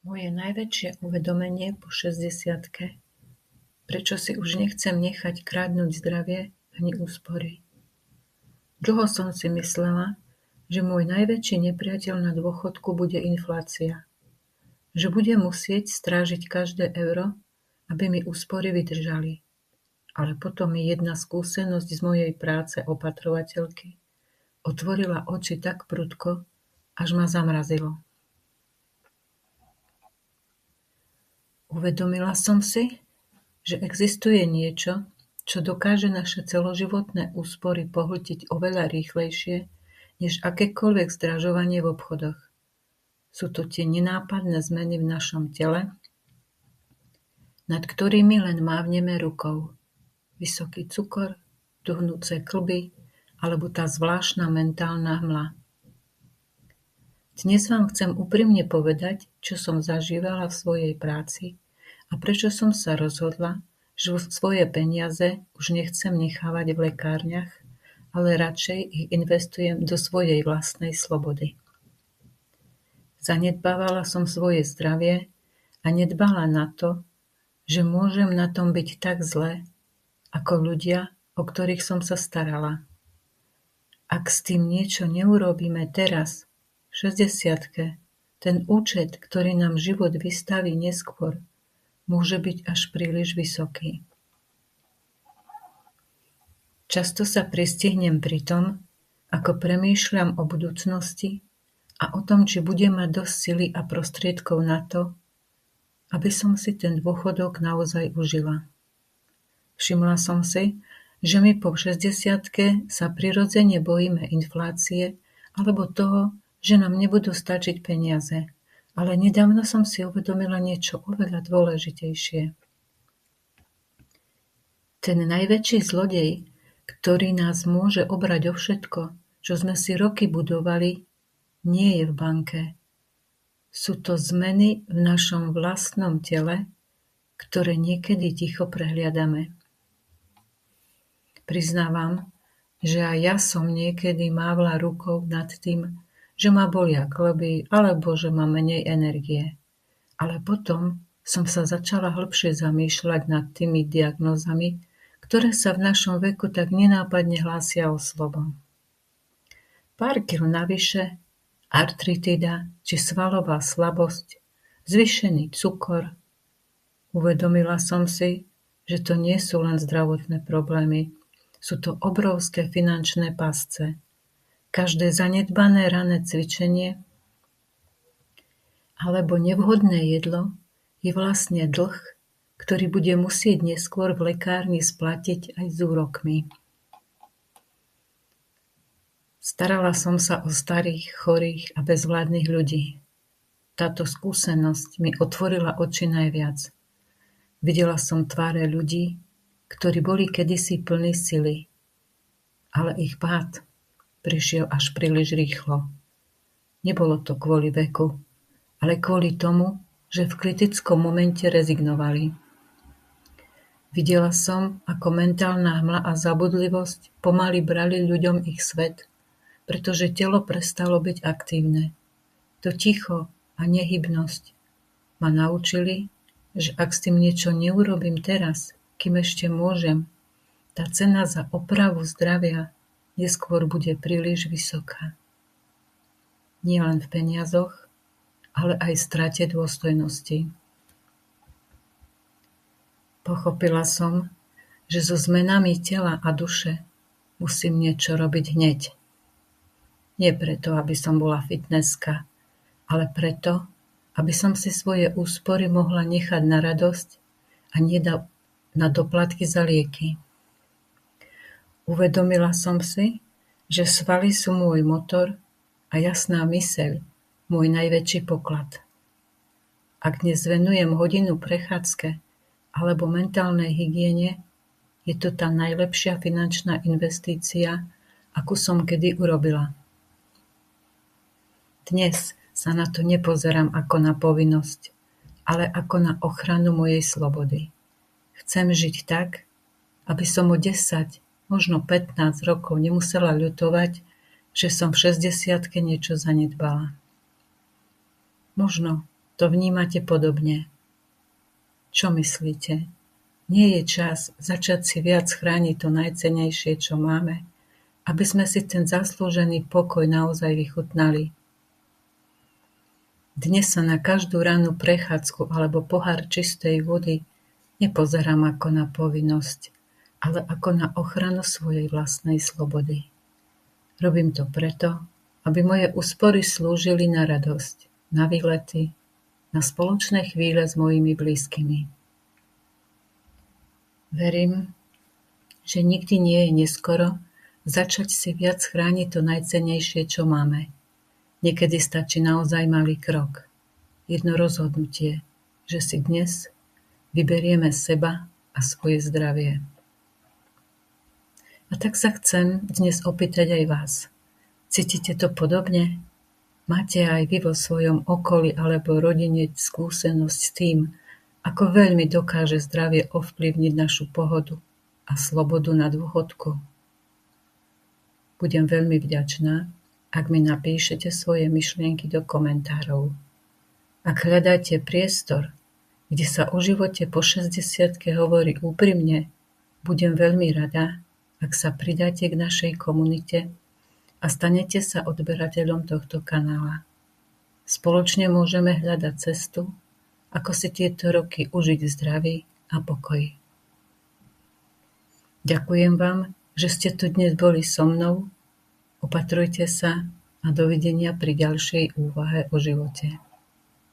Moje najväčšie uvedomenie po 60-ke, prečo si už nechcem nechať kradnúť zdravie ani úspory. Dlho som si myslela, že môj najväčší nepriateľ na dôchodku bude inflácia. Že budem musieť strážiť každé euro, aby mi úspory vydržali. Ale potom mi jedna skúsenosť z mojej práce opatrovateľky otvorila oči tak prudko, až ma zamrazilo. Uvedomila som si, že existuje niečo, čo dokáže naše celoživotné úspory pohltiť oveľa rýchlejšie, než akékoľvek zdražovanie v obchodoch. Sú to tie nenápadné zmeny v našom tele, nad ktorými len mávneme rukou. Vysoký cukor, tuhnúce kĺby, alebo tá zvláštna mentálna hmla. Dnes vám chcem úprimne povedať, čo som zažívala v svojej práci a prečo som sa rozhodla, že svoje peniaze už nechcem nechávať v lekárniach, ale radšej ich investujem do svojej vlastnej slobody. Zanedbávala som svoje zdravie a nedbala na to, že môžem na tom byť tak zle, ako ľudia, o ktorých som sa starala. Ak s tým niečo neurobíme teraz, v 60-ke, ten účet, ktorý nám život vystaví neskôr, môže byť až príliš vysoký. Často sa pristihnem pri tom, ako premýšľam o budúcnosti a o tom, či budem mať dosť sily a prostriedkov na to, aby som si ten dôchodok naozaj užila. Všimla som si, že my po 60-ke sa prirodzene bojíme inflácie alebo toho, že nám nebudú stačiť peniaze. Ale nedávno som si uvedomila niečo oveľa dôležitejšie. Ten najväčší zlodej, ktorý nás môže obrať o všetko, čo sme si roky budovali, nie je v banke. Sú to zmeny v našom vlastnom tele, ktoré niekedy ticho prehliadame. Priznávam, že aj ja som niekedy mávla rukou nad tým, že ma bolia kĺby alebo že mám menej energie. Ale potom som sa začala hlbšie zamýšľať nad tými diagnózami, ktoré sa v našom veku tak nenápadne hlásia o slovo. Pár kil navyše, artritida či svalová slabosť, zvýšený cukor. Uvedomila som si, že to nie sú len zdravotné problémy, sú to obrovské finančné pasce. Každé zanedbané ranné cvičenie alebo nevhodné jedlo je vlastne dlh, ktorý bude musieť neskôr v lekárni splatiť aj s úrokmi. Starala som sa o starých, chorých a bezvládnych ľudí. Táto skúsenosť mi otvorila oči najviac. Videla som tváre ľudí, ktorí boli kedysi plní sily, ale ich pád prišiel až príliš rýchlo. Nebolo to kvôli veku, ale kvôli tomu, že v kritickom momente rezignovali. Videla som, ako mentálna hmla a zabudlivosť pomaly brali ľuďom ich svet, pretože telo prestalo byť aktívne. To ticho a nehybnosť ma naučili, že ak s tým niečo neurobím teraz, kým ešte môžem, tá cena za opravu zdravia neskôr bude príliš vysoká. Nie len v peniazoch, ale aj strate dôstojnosti. Pochopila som, že so zmenami tela a duše musím niečo robiť hneď. Nie preto, aby som bola fitnesska, ale preto, aby som si svoje úspory mohla nechať na radosť a nie na doplatky za lieky. Uvedomila som si, že svaly sú môj motor a jasná myseľ môj najväčší poklad. Ak dnes venujem hodinu prechádzke alebo mentálnej hygiene, je to tá najlepšia finančná investícia, akú som kedy urobila. Dnes sa na to nepozerám ako na povinnosť, ale ako na ochranu mojej slobody. Chcem žiť tak, aby som o 10, možno 15 rokov nemusela ľutovať, že som v 60-ke niečo zanedbala. Možno to vnímate podobne. Čo myslíte? Nie je čas začať si viac chrániť to najcennejšie, čo máme, aby sme si ten zaslúžený pokoj naozaj vychutnali? Dnes sa na každú rannú prechádzku alebo pohár čistej vody nepozerám ako na povinnosť, ale ako na ochranu svojej vlastnej slobody. Robím to preto, aby moje úspory slúžili na radosť, na výlety, na spoločné chvíle s mojimi blízkymi. Verím, že nikdy nie je neskoro začať si viac chrániť to najcennejšie, čo máme. Niekedy stačí naozaj malý krok, jedno rozhodnutie, že si dnes vyberieme seba a svoje zdravie. A tak sa chcem dnes opýtať aj vás. Cítite to podobne? Máte aj vy vo svojom okolí alebo rodine skúsenosť s tým, ako veľmi dokáže zdravie ovplyvniť našu pohodu a slobodu na dôchodku? Budem veľmi vďačná, ak mi napíšete svoje myšlienky do komentárov. Ak hľadáte priestor, kde sa o živote po 60-ke hovorí úprimne, budem veľmi rada, ak sa pridáte k našej komunite a stanete sa odberateľom tohto kanála. Spoločne môžeme hľadať cestu, ako si tieto roky užiť v zdraví a pokoji. Ďakujem vám, že ste tu dnes boli so mnou. Opatrujte sa a dovidenia pri ďalšej úvahe o živote.